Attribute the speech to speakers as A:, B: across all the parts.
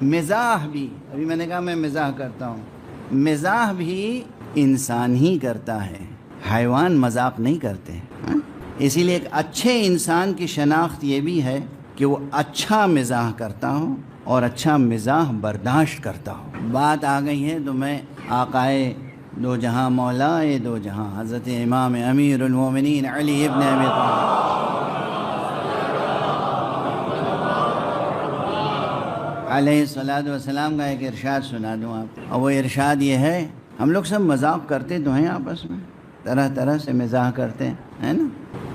A: مزاح بھی، ابھی میں نے کہا میں مزاح کرتا ہوں، مزاح بھی انسان ہی کرتا ہے، حیوان مذاق نہیں کرتے۔ اسی لیے ایک اچھے انسان کی شناخت یہ بھی ہے کہ وہ اچھا مزاح کرتا ہو اور اچھا مزاح برداشت کرتا ہو۔ بات آ گئی ہے تو میں آقائے دو جہاں مولائے دو جہاں حضرت امام امیر المومنین علی ابن ابی طالب علیہ السلام کا ایک ارشاد سنا دوں آپ، اور وہ ارشاد یہ ہے، ہم لوگ سب مذاق کرتے تو ہیں آپس میں، طرح طرح سے مزاح کرتے ہیں نا۔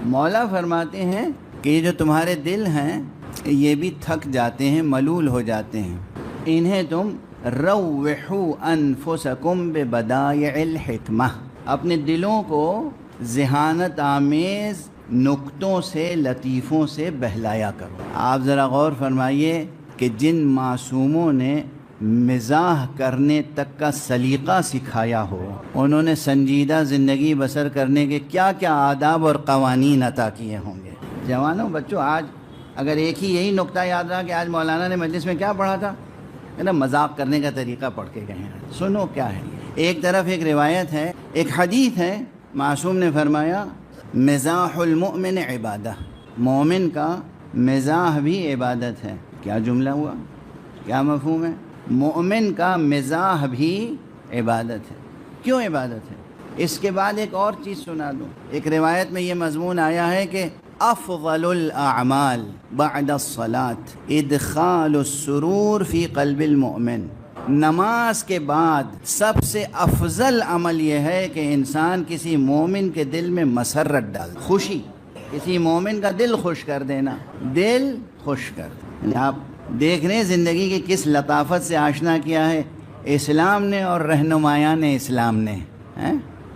A: مولا فرماتے ہیں کہ یہ جو تمہارے دل ہیں یہ بھی تھک جاتے ہیں، ملول ہو جاتے ہیں، انہیں تم روحوا انفسکم ببدائع الحکمہ، اپنے دلوں کو ذہانت آمیز نکتوں سے، لطیفوں سے بہلایا کرو۔ آپ ذرا غور فرمائیے کہ جن معصوموں نے مزاح کرنے تک کا سلیقہ سکھایا ہو، انہوں نے سنجیدہ زندگی بسر کرنے کے کیا کیا آداب اور قوانین عطا کیے ہوں گے۔ جوانوں، بچوں، آج اگر ایک ہی یہی نقطہ یاد رہا کہ آج مولانا نے مجلس میں کیا پڑھا تھا، ہے نا، مذاق کرنے کا طریقہ پڑھ کے گئے ہیں۔ سنو کیا ہے۔ ایک طرف ایک روایت ہے، ایک حدیث ہے، معصوم نے فرمایا مزاح المؤمن عبادہ، مومن کا مزاح بھی عبادت ہے۔ کیا جملہ ہوا، کیا مفہوم ہے؟ مومن کا مزاح بھی عبادت ہے۔ کیوں عبادت ہے؟ اس کے بعد ایک اور چیز سنا دوں۔ ایک روایت میں یہ مضمون آیا ہے کہ افضل الاعمال بعد الصلاة ادخال السرور فی قلب المؤمن، نماز کے بعد سب سے افضل عمل یہ ہے کہ انسان کسی مومن کے دل میں مسرت ڈال، خوشی، کسی مومن کا دل خوش کر دینا، دل خوش کر دینا۔ آپ دیکھ رہے ہیں زندگی کی کس لطافت سے آشنا کیا ہے اسلام نے اور رہنمایان اسلام نے۔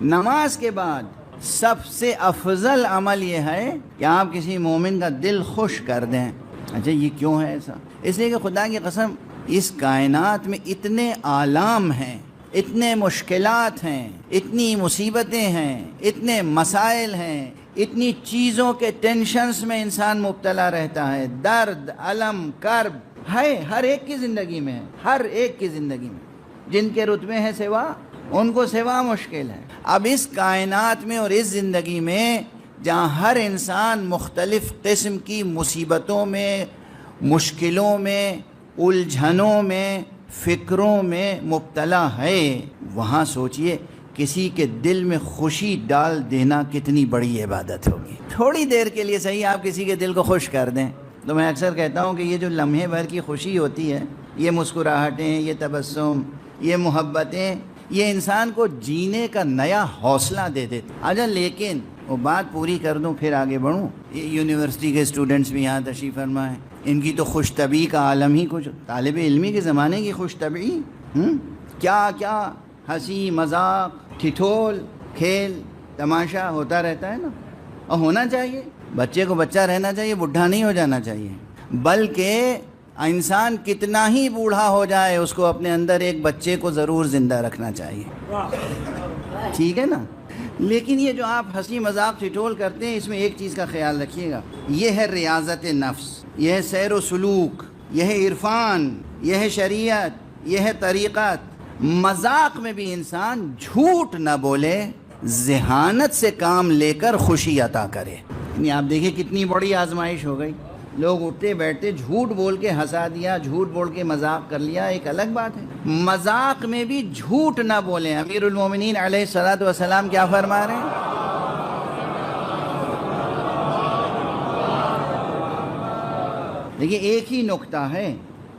A: نماز کے بعد سب سے افضل عمل یہ ہے کہ آپ کسی مومن کا دل خوش کر دیں۔ اچھا، یہ کیوں ہے ایسا؟ اس لیے کہ خدا کی قسم اس کائنات میں اتنے آلام ہیں، اتنے مشکلات ہیں، اتنی مصیبتیں ہیں، اتنے مسائل ہیں، اتنی چیزوں کے ٹینشنز میں انسان مبتلا رہتا ہے، درد، الم، کرب ہے ہر ایک کی زندگی میں ہے، ہر ایک کی زندگی میں۔ جن کے رتبے ہیں سوا، ان کو سوا مشکل ہے۔ اب اس کائنات میں اور اس زندگی میں جہاں ہر انسان مختلف قسم کی مصیبتوں میں، مشکلوں میں، الجھنوں میں، فکروں میں مبتلا ہے، وہاں سوچئے کسی کے دل میں خوشی ڈال دینا کتنی بڑی عبادت ہوگی۔ تھوڑی دیر کے لیے صحیح آپ کسی کے دل کو خوش کر دیں۔ تو میں اکثر کہتا ہوں کہ یہ جو لمحے بھر کی خوشی ہوتی ہے، یہ مسکراہٹیں، یہ تبسم، یہ محبتیں، یہ انسان کو جینے کا نیا حوصلہ دے دیتے۔ اچھا، لیکن وہ بات پوری کر دوں پھر آگے بڑھوں۔ یہ یونیورسٹی کے اسٹوڈنٹس بھی یہاں تشریف فرما ہیں، ان کی تو خوش طبعی کا عالم ہی کچھ، طالب علمی کے زمانے کی خوش طبعی، کیا کیا ہنسی مذاق، ٹھٹول، کھیل تماشا ہوتا رہتا ہے نا، اور ہونا چاہیے۔ بچے کو بچہ رہنا چاہیے، بوڑھا نہیں ہو جانا چاہیے، بلکہ انسان کتنا ہی بوڑھا ہو جائے اس کو اپنے اندر ایک بچے کو ضرور زندہ رکھنا چاہیے، ٹھیک ہے نا۔ لیکن یہ جو آپ ہنسی مذاق ٹھٹول کرتے ہیں، اس میں ایک چیز کا خیال رکھیے گا، یہ ہے ریاضت نفس، یہ ہے سیر و سلوک، یہ ہے عرفان، یہ ہے شریعت، یہ ہے طریقت۔ مذاق میں بھی انسان جھوٹ نہ بولے، ذہانت سے کام لے کر خوشی عطا کرے۔ یعنی آپ دیکھیں کتنی بڑی آزمائش ہو گئی، لوگ اٹھتے بیٹھتے جھوٹ بول کے ہنسا دیا، جھوٹ بول کے مذاق کر لیا، ایک الگ بات ہے۔ مذاق میں بھی جھوٹ نہ بولیں۔ امیر المومنین علیہ السلام کیا فرما رہے ہیں؟ دیکھیے ایک ہی نقطہ ہے،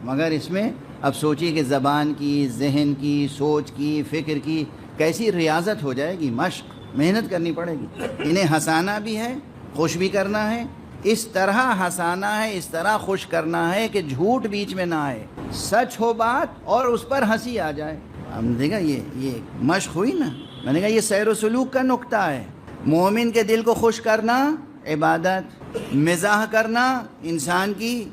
A: مگر اس میں اب سوچیے کہ زبان کی، ذہن کی، سوچ کی، فکر کی کیسی ریاضت ہو جائے گی، مشق، محنت کرنی پڑے گی۔ انہیں ہنسانا بھی ہے، خوش بھی کرنا ہے، اس طرح ہنسانا ہے، اس طرح خوش کرنا ہے کہ جھوٹ بیچ میں نہ آئے، سچ ہو بات اور اس پر ہنسی آ جائے۔ ہم دیکھا یہ مشق ہوئی نا، میں نے کہا یہ سیر و سلوک کا نقطہ ہے۔ مومن کے دل کو خوش کرنا عبادت، مزاح کرنا انسان کی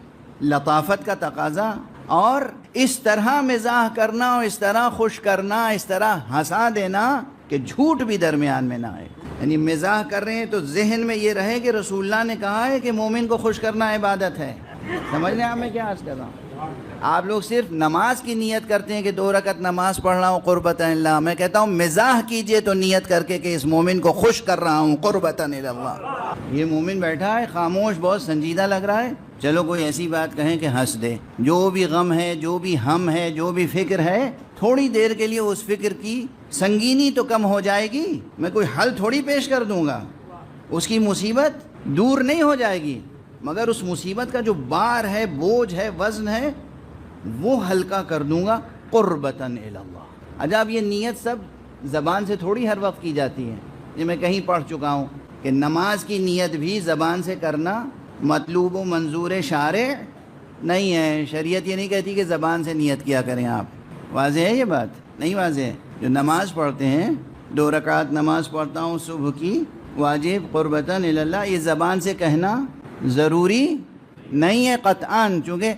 A: لطافت کا تقاضا، اور اس طرح مزاح کرنا اور اس طرح خوش کرنا، اس طرح ہنسا دینا کہ جھوٹ بھی درمیان میں نہ آئے۔ یعنی مزاح کر رہے ہیں تو ذہن میں یہ رہے کہ رسول اللہ نے کہا ہے کہ مومن کو خوش کرنا عبادت ہے۔ سمجھ رہے ہیں آپ میں کیا عرض کر رہا ہوں؟ آپ لوگ صرف نماز کی نیت کرتے ہیں کہ 2 رکعت نماز پڑھ رہا ہوں قربتاً اللہ. میں کہتا ہوں مزاح کیجئے تو نیت کر کے کہ اس مومن کو خوش کر رہا ہوں قربتاً اللہ. یہ مومن بیٹھا ہے خاموش، بہت سنجیدہ لگ رہا ہے، چلو کوئی ایسی بات کہیں کہ ہنس دے. جو بھی غم ہے، جو بھی ہم ہے، جو بھی فکر ہے، تھوڑی دیر کے لیے اس فکر کی سنگینی تو کم ہو جائے گی. میں کوئی حل تھوڑی پیش کر دوں گا، اس کی مصیبت دور نہیں ہو جائے گی، مگر اس مصیبت کا جو بار ہے، بوجھ ہے، وزن ہے، وہ ہلکا کر دوں گا قربتاً اللہ. عجب یہ نیت سب زبان سے تھوڑی ہر وقت کی جاتی ہے. یہ میں کہیں پڑھ چکا ہوں کہ نماز کی نیت بھی زبان سے کرنا مطلوب و منظور شارع نہیں ہے. شریعت یہ نہیں کہتی کہ زبان سے نیت کیا کریں آپ. واضح ہے یہ بات؟ نہیں واضح ہے. جو نماز پڑھتے ہیں، 2 رکعت نماز پڑھتا ہوں صبح کی واجب قربتاً اللہ، یہ زبان سے کہنا ضروری نہیں ہے قطعاً، چونکہ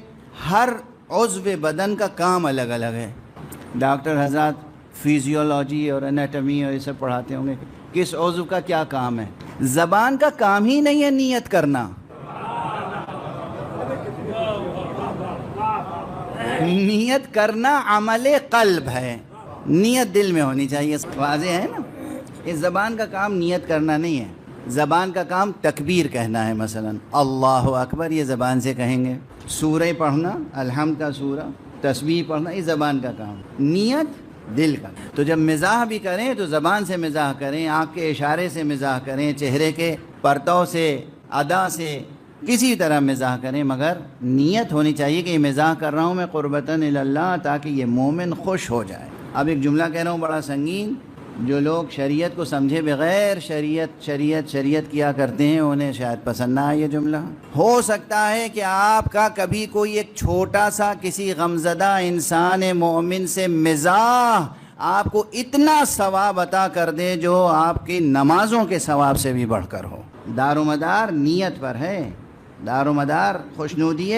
A: ہر عضو بدن کا کام الگ الگ ہے. ڈاکٹر حضرات فیزیولوجی اور انیٹمی اور یہ سب پڑھاتے ہوں گے کس عضو کا کیا کام ہے. زبان کا کام ہی نہیں ہے نیت کرنا. نیت کرنا عمل قلب ہے، نیت دل میں ہونی چاہیے. واضح ہے نا؟ اس زبان کا کام نیت کرنا نہیں ہے. زبان کا کام تکبیر کہنا ہے، مثلا اللہ اکبر یہ زبان سے کہیں گے. سورہ پڑھنا، الحمد کا سورہ، تسبیح پڑھنا، یہ زبان کا کام. نیت دل کا. تو جب مزاح بھی کریں تو زبان سے مزاح کریں، آنکھ کے اشارے سے مزاح کریں، چہرے کے پرتو سے، ادا سے، کسی طرح مزاح کریں، مگر نیت ہونی چاہیے کہ یہ مزاح کر رہا ہوں میں قربتاً اللہ، تاکہ یہ مومن خوش ہو جائے. اب ایک جملہ کہہ رہا ہوں بڑا سنگین. جو لوگ شریعت کو سمجھے بغیر شریعت کیا کرتے ہیں انہیں شاید پسند نہ آئے یہ جملہ. ہو سکتا ہے کہ آپ کا کبھی کوئی ایک چھوٹا سا کسی غمزدہ انسان مومن سے مزاح آپ کو اتنا ثواب عطا کر دے جو آپ کی نمازوں کے ثواب سے بھی بڑھ کر ہو. دار و مدار نیت پر ہے، دار و مدار خوشنودی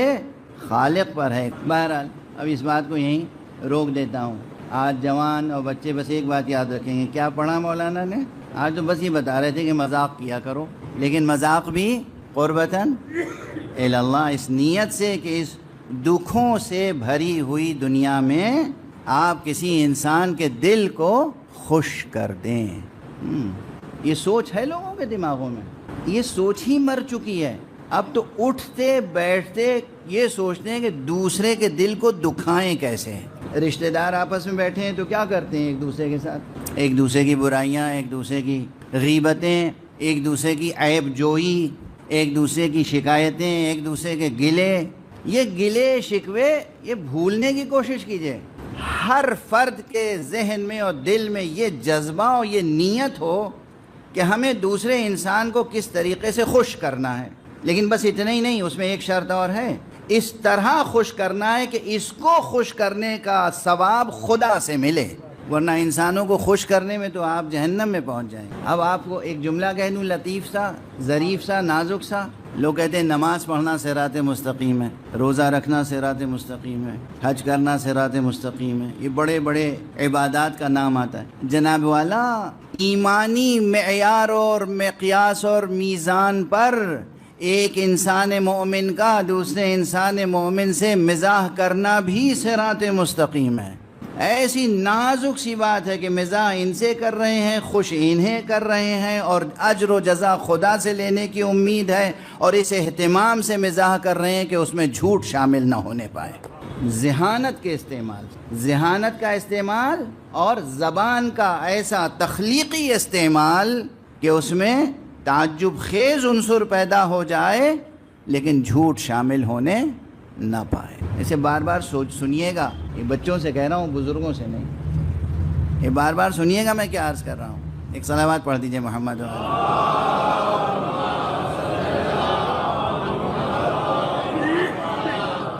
A: خالق پر ہے. بہرحال اب اس بات کو یہیں روک دیتا ہوں. آج جوان اور بچے بس ایک بات یاد رکھیں گے. کیا پڑھا مولانا نے؟ آج تو بس یہ بتا رہے تھے کہ مذاق کیا کرو، لیکن مذاق بھی قربتاً اللہ، اس نیت سے کہ اس دکھوں سے بھری ہوئی دنیا میں آپ کسی انسان کے دل کو خوش کر دیں. یہ سوچ ہے لوگوں کے دماغوں میں، یہ سوچ ہی مر چکی ہے. اب تو اٹھتے بیٹھتے یہ سوچتے ہیں کہ دوسرے کے دل کو دکھائیں کیسے. رشتہ دار آپس میں بیٹھے ہیں تو کیا کرتے ہیں ایک دوسرے کے ساتھ؟ ایک دوسرے کی برائیاں، ایک دوسرے کی غیبتیں، ایک دوسرے کی عیب جوئی، ایک دوسرے کی شکایتیں، ایک دوسرے کے گلے. یہ گلے شکوے یہ بھولنے کی کوشش کیجئے. ہر فرد کے ذہن میں اور دل میں یہ جذبہ اور یہ نیت ہو کہ ہمیں دوسرے انسان کو کس طریقے سے خوش کرنا ہے. لیکن بس اتنا ہی نہیں، اس میں ایک شرط اور ہے. اس طرح خوش کرنا ہے کہ اس کو خوش کرنے کا ثواب خدا سے ملے، ورنہ انسانوں کو خوش کرنے میں تو آپ جہنم میں پہنچ جائیں. اب آپ کو ایک جملہ کہہ دوں لطیف سا، ظریف سا، نازک سا. لوگ کہتے ہیں نماز پڑھنا صراط مستقیم ہے، روزہ رکھنا صراط مستقیم ہے، حج کرنا صراط مستقیم ہے، یہ بڑے بڑے عبادات کا نام آتا ہے. جناب والا، ایمانی معیار اور مقیاس اور میزان پر ایک انسان مومن کا دوسرے انسان مومن سے مزاح کرنا بھی صراط مستقیم ہے. ایسی نازک سی بات ہے کہ مزاح ان سے کر رہے ہیں، خوش انہیں کر رہے ہیں، اور اجر و جزا خدا سے لینے کی امید ہے، اور اس اہتمام سے مزاح کر رہے ہیں کہ اس میں جھوٹ شامل نہ ہونے پائے. ذہانت کے استعمال، ذہانت کا استعمال اور زبان کا ایسا تخلیقی استعمال کہ اس میں تعجب خیز عنصر پیدا ہو جائے لیکن جھوٹ شامل ہونے نہ پائے. اسے بار بار سنیے گا. یہ بچوں سے کہہ رہا ہوں، بزرگوں سے نہیں. یہ بار بار سنیے گا میں کیا عرض کر رہا ہوں. ایک صلوات پڑھ دیجئے محمد.